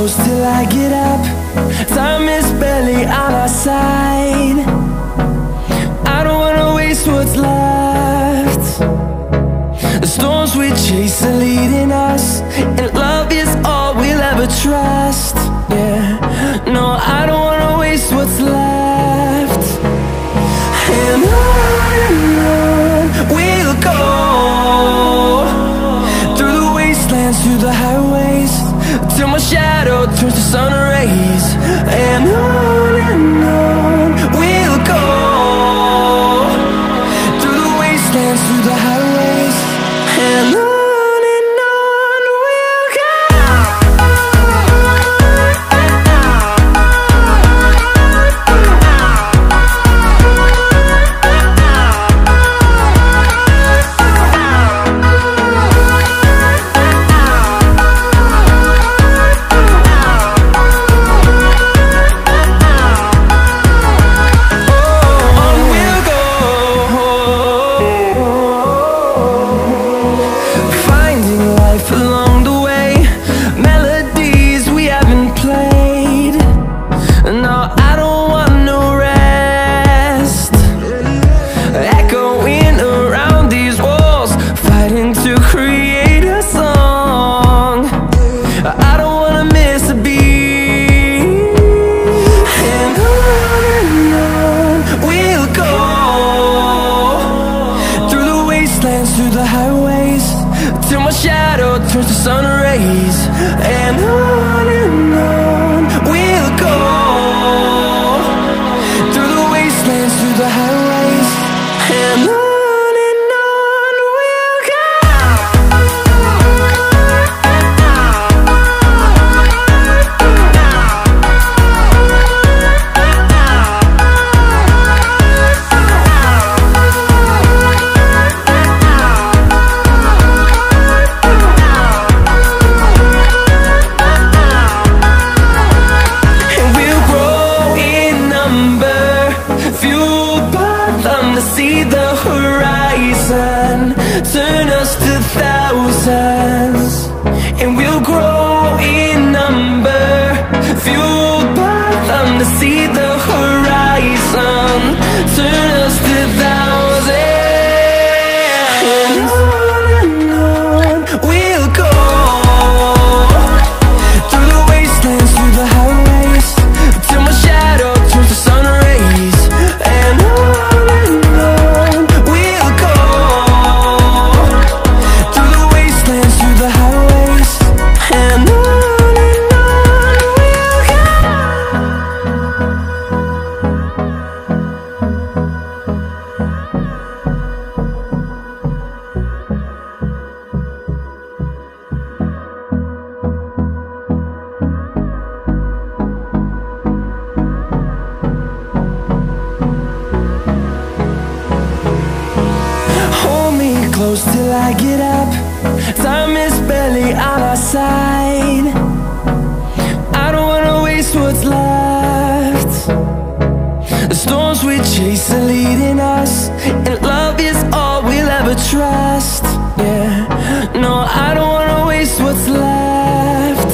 close till I get up. Time is barely on our side. I don't wanna waste what's left. The storms we chase are leading us, and love is all we'll ever trust. Yeah, no, I don't wanna waste what's left. And on we'll go, through the wastelands, through the highways, till my shadow turns to sun rays. And on we'll go, through the wastelands, through the highways, and on we'll go. Through the highways, till my shadow turns to sun rays. And on we'll go, through the wastelands, through the highways, and on we'll go. See the horizon turn us to thousands, and we'll grow in number, fueled by them. To see the horizon turn us to thousands, and on we'll go, through the wastelands, through the highways, till my shadow turns to sun rays. And close till I get up. Time is barely on our side. I don't wanna waste what's left. The storms we chase are leading us, and love is all we'll ever trust. Yeah, no, I don't wanna waste what's left.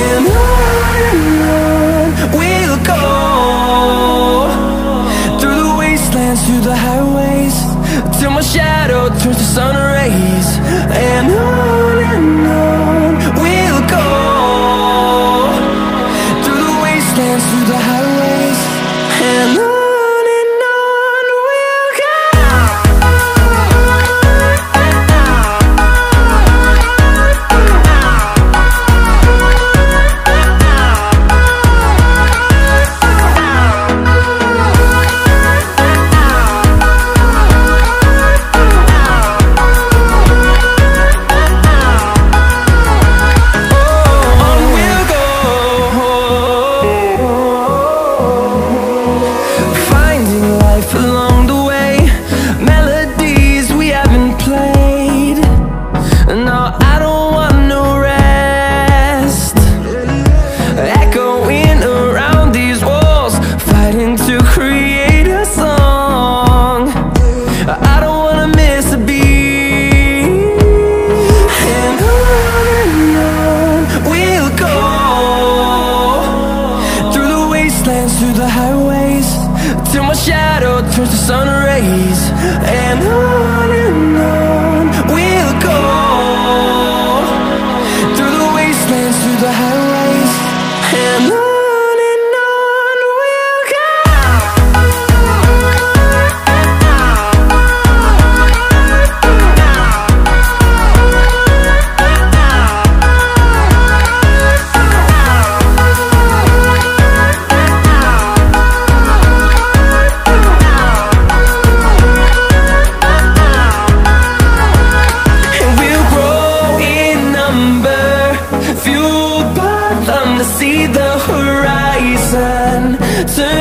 And on we'll go, through the wastelands, through the highways, till my shadow turns to sun rays. And on we'll go, through the wastelands, through the highways, and on we'll go. wastelands, through the highways, till my shadow turns to sun rays. And on we'll go, through the wastelands, through the highways, and on we'll go. See the horizon turn